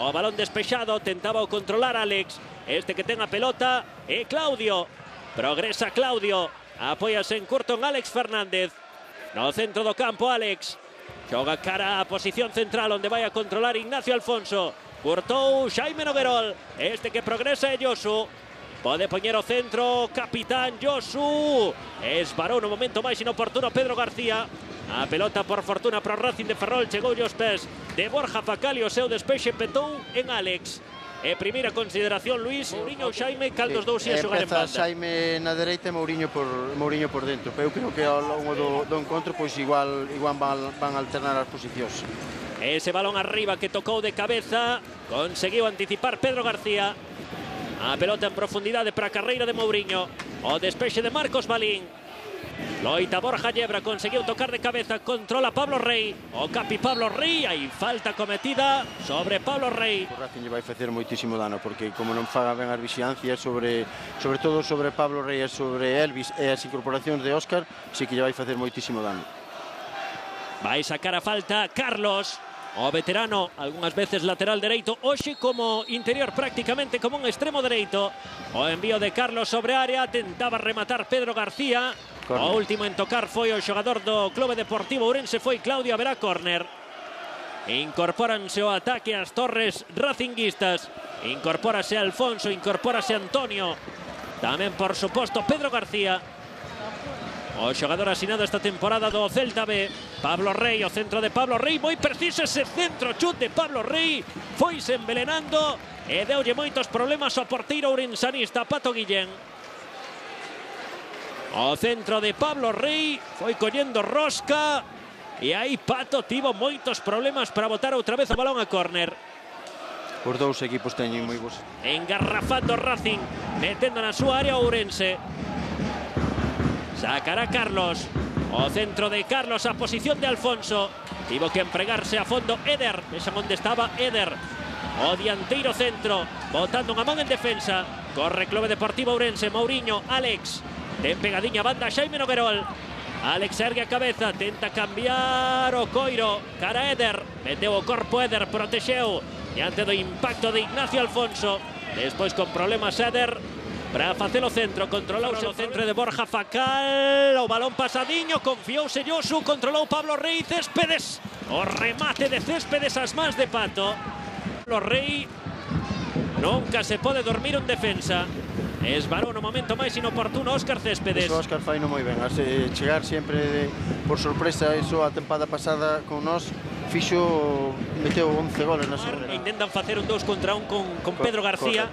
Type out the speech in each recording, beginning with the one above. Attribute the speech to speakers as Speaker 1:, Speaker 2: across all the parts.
Speaker 1: O balón despexado, tentaba controlar Alex. Este que ten a pelota é Claudio. Progresa Claudio. Apóyase en curto en Alex Fernández. No centro do campo, Alex. Xoga cara a posición central onde vai a controlar Ignacio Alfonso. Curtou Xaime Noguerol. Este que progresa é Josu. Pode poñer o centro, capitán Josu. Esbarou no momento máis inoportuno Pedro García. A pelota por fortuna para o Racing de Ferrol. Chegou aos pés de Borja Facal e o seu despexe petou en Alex. E primeira consideración, Luís, Mouriño ou Xaime, cal dos dous ia xogar en banda?
Speaker 2: Xaime na dereita e Mouriño por dentro. Pero eu creo que ao longo do encontro pois igual van alternar as posicións.
Speaker 1: Ese balón arriba que tocou de cabeza, conseguiu anticipar Pedro García. A pelota en profundidade para a carreira de Mouriño. O despexe de Marcos Balín. Loita Borja Yebra, conseguiu tocar de cabeza, controla Pablo Rey. O capi Pablo Rey, hai falta cometida sobre Pablo Rey.
Speaker 2: O Racing lle vai facer moitísimo dano, porque como non faga ben as vixiancias sobre todo sobre Pablo Rey e sobre Elvis e as incorporacións de Óscar, sí que lle vai facer moitísimo dano.
Speaker 1: Vai sacar a falta Carlos. O veterano, algunhas veces lateral dereito, hoxe como interior prácticamente como un extremo dereito. O envío de Carlos sobre área, tentaba rematar Pedro García. Corner. O último en tocar foi o xogador do Clube Deportivo Ourense, foi Claudio, haberá córner. Incorpóranse o ataque as torres racinguistas. Incorpórase Alfonso, incorpórase Antonio. Tamén, por suposto, Pedro García. O xogador asinado esta temporada do Celta B, Pablo Rey, o centro de Pablo Rey, moi preciso ese centro chut de Pablo Rey, foise envelenando e deulle moitos problemas ao porteiro ourensanista Pato Guillén. O centro de Pablo Rey foi collendo rosca e aí Pato tivo moitos problemas para botar outra vez o balón a córner.
Speaker 2: Os dous equipos teñen moi bons.
Speaker 1: Engarrafando Racing, metendo na súa área Ourense. Sacará Carlos. O centro de Carlos a posición de Alfonso. Tivo que empregarse a fondo Eder. Vexan onde estaba Eder. O dianteiro centro. Botando unha man en defensa. Corre Clube Deportivo Ourense. Mouriño, Alex. Ten pegadiña banda Xaime Noguerol. Alex ergue a cabeza. Tenta cambiar o coiro. Cara Eder. Meteu o corpo Eder. Protexeu. Diante do impacto de Ignacio Alfonso. Despois con problemas Eder. Para facer o centro, controlouse o centro de Borja Facal, o balón pasadiño, confiouse Josu, controlou Pablo Rey, Céspedes, o remate de Céspedes ás mans de Pato. Pablo Rey, nunca se pode dormir un defensa, esvarou no momento máis inoportuno Óscar Céspedes.
Speaker 2: Iso Óscar faino moi ben, chegar sempre por sorpresa, iso a tempada pasada con nós, fixo, meteu 11 goles na segunda.
Speaker 1: Intentan facer un 2 contra 1 con Pedro García.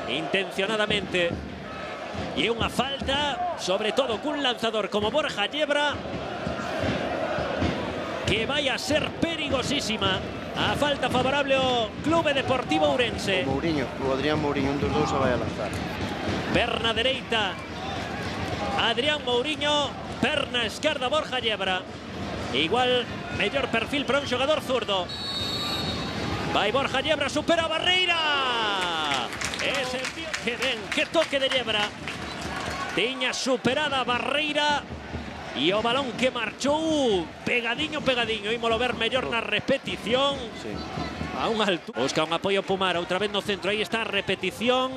Speaker 1: Intencionadamente. E unha falta, sobre todo cun lanzador como Borja Yebra, que vai a ser perigosísima. A falta favorable ao Clube Deportivo Ourense.
Speaker 2: O Mouriño, o Adrián Mouriño, un dos dous a vai a lanzar.
Speaker 1: Perna dereita Adrián Mouriño, perna esquerda Borja Yebra. Igual mellor perfil para un xogador zurdo. Vai Borja Yebra, supera a barreira. Ese envío, que ben, que toque de Yebra. Tiña superada a barreira e o balón que marchou pegadiño. Ímolo ver mellor na repetición.
Speaker 2: Sí.
Speaker 1: A unha altura. Busca un apoio Pumar, outra vez no centro. Aí está a repetición.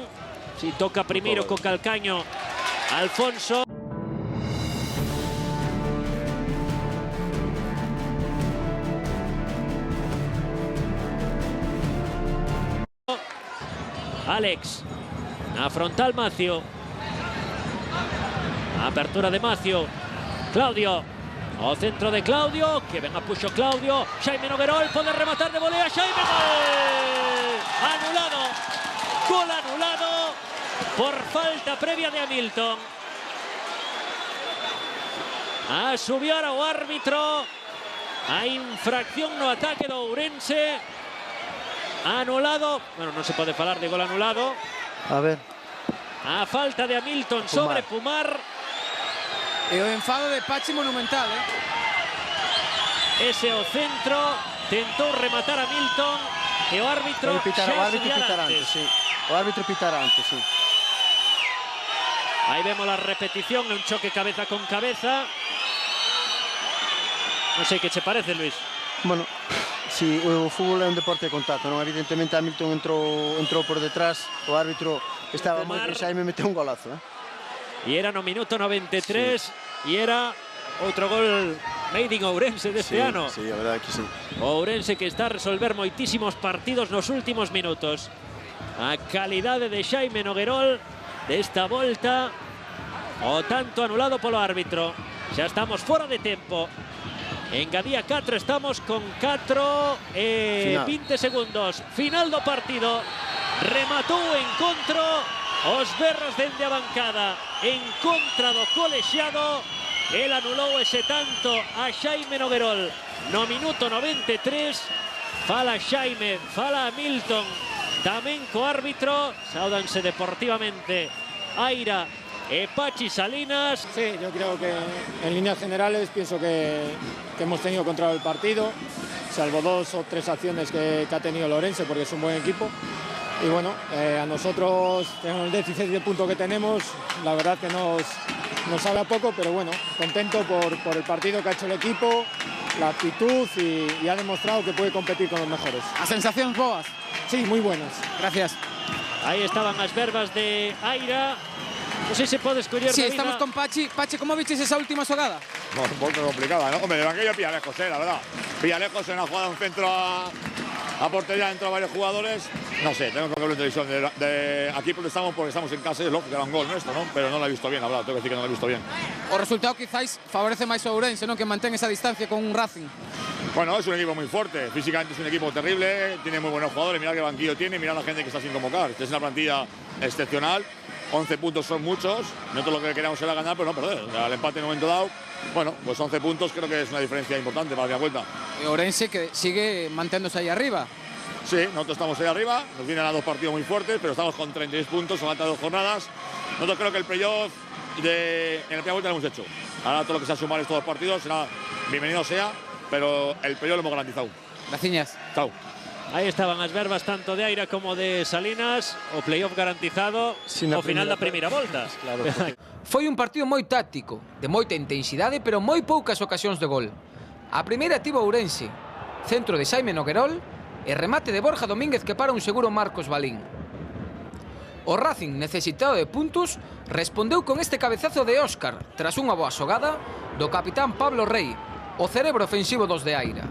Speaker 1: Si toca primeiro co calcaño Alfonso. Alex, na frontal Macio. Apertura de Macio. Claudio, o centro de Claudio, que ven a puxo Claudio. Xaime Noguerol pode rematar de volea. Xaime, gol! Anulado. Gol anulado por falta previa de Hamilton. A subiar ao árbitro a infracción no ataque do Ourense. Anulado, bueno, non se pode falar de gol anulado.
Speaker 2: A ver.
Speaker 1: A falta de Hamilton sobre Pumar.
Speaker 3: E o enfado de Pachi monumental,
Speaker 1: Ese o centro, tentou rematar a Hamilton e o árbitro
Speaker 2: O árbitro pitará antes, sí. O árbitro pitará antes, sí.
Speaker 1: Aí vemos a repetición, un choque cabeza con cabeza. Non sei que che parece, Luis.
Speaker 2: Bueno, Sí, o fútbol é un deporte de contacto, non? Evidentemente Hamilton entrou por detrás, o árbitro estaba moi presa e me meteu un golazo,
Speaker 1: E era no minuto 93 e era outro gol made in Ourense deste ano.
Speaker 2: Sí, a verdade que sí.
Speaker 1: O Ourense que está a resolver moitísimos partidos nos últimos minutos. A calidade de Xaime Noguerol desta volta, o tanto anulado polo árbitro. Xa estamos fora de tempo. Engadía 4, estamos con 4 e 20 segundos. Final do partido. Rematou o encontro. Os berros dende a bancada en contra do colexiado. El anulou ese tanto a Xaime Noguerol no minuto 93. Fala Xaime, fala Hamilton tamén co árbitro. Saudanse deportivamente Aira e Pachi Salinas.
Speaker 4: Sí, yo creo que en líneas generales pienso que hemos tenido control del partido, salvo 2 o 3 acciones que ha tenido Ourense, porque es un buen equipo. Y bueno, a nosotros tenemos el déficit de punto que tenemos, la verdad que nos sabe a poco, pero bueno, contento por el partido que ha hecho el equipo, la actitud y ha demostrado que puede competir con los mejores.
Speaker 3: As sensacións boas?
Speaker 4: Sí, muy buenas.
Speaker 3: Gracias.
Speaker 1: Aí estaban as verbas de Aira. Non sei se pode escoller.
Speaker 3: Sí, estamos con Pachi. Pachi, ¿cómo viches esa última xogada?
Speaker 5: Un poco complicada, ¿no? Hombre, de banquillo pilla lejos, la verdad. Pilla lejos en una jugada, un centro a portería dentro de varios jugadores. No sé, tengo que ver la televisión. Aquí protestamos porque estamos en casa y es lógico que era un gol nuestro, ¿no? Pero no lo he visto bien, la verdad, tengo que decir que no lo he visto bien.
Speaker 3: O resultado quizás favorece máis o Ourense, ¿no? Que mantén esa distancia con un Racing.
Speaker 5: Bueno, es un equipo muy fuerte, físicamente es un equipo terrible, tiene muy buenos jugadores, mirad qué banquillo tiene, mirad la gente que está sin convocar. Es una plantilla excepcional, 11 puntos son muchos, nosotros lo que queríamos era ganar, pero no perder. O sea, el empate en un momento dado, bueno, pues 11 puntos creo que es una diferencia importante para la vuelta.
Speaker 3: E Ourense que sigue manténdose ahí arriba.
Speaker 5: Sí, nosotros estamos ahí arriba, nos vienen a 2 partidos muy fuertes, pero estamos con 36 puntos, son falta 2 jornadas. Nosotros creo que el playoff en la primera vuelta lo hemos hecho. Ahora todo lo que sea sumar estos 2 partidos será bienvenido sea, pero el playoff lo hemos garantizado.
Speaker 3: Graciñas.
Speaker 5: Chao.
Speaker 1: Aí estaban as verbas tanto de Aira como de Salinas. O playoff garantizado ao final da primeira volta.
Speaker 2: Claro.
Speaker 6: Foi un partido moi táctico, de moita intensidade, pero moi poucas ocasións de gol. A primeira tivo Ourense, centro de Xaime Noguerol e remate de Borja Domínguez que para un seguro Marcos Balín. O Racing, necesitado de puntos, respondeu con este cabezazo de Óscar tras unha boa xogada do capitán Pablo Rey, o cerebro ofensivo dos de Aira.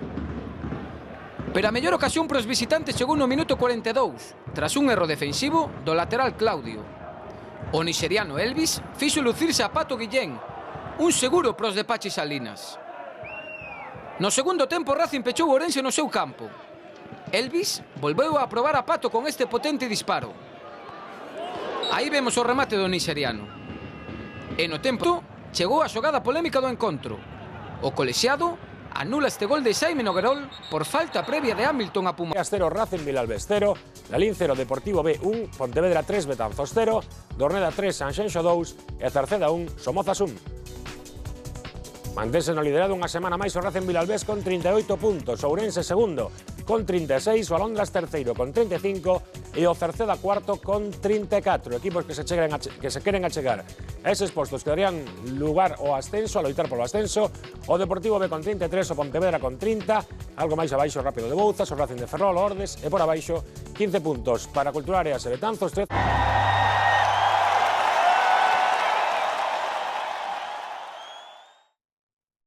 Speaker 6: Pero a mellor ocasión para os visitantes chegou no minuto 42, tras un erro defensivo do lateral Claudio. O nixeriano Elvis fixo lucirse a Pato Guillén, un seguro para os de Pachi Salinas. No segundo tempo, Racing pechou o Ourense no seu campo. Elvis volveu a probar a Pato con este potente disparo. Aí vemos o remate do nixeriano. E no tempo chegou a xogada polémica do encontro. O colexiado anula este gol de Xaime Noguerol por falta previa de Hamilton a Puma.
Speaker 7: 0, Racing Vilalbes 0, Lalín 0, Deportivo B 1, Pontevedra 3, Betanzos 0, Dorneda 3, Sanxenxo 2 e Cerceda 1, Somozas 1. Mantense no liderado unha semana máis o Racing Vilalbes con 38 puntos, Ourense segundo con 36, o Alondras terceiro con 35 e o Cerceda cuarto con 34. Equipos que se queren achegar a eses postos que darían lugar ao ascenso, a loitar polo ascenso. O Deportivo B con 33, o Pontevedra con 30, algo máis abaixo o Rápido de Bouzas, o Racing de Ferrol, Ordes e por abaixo 15 puntos para Cultural Areas e Betanzos 13.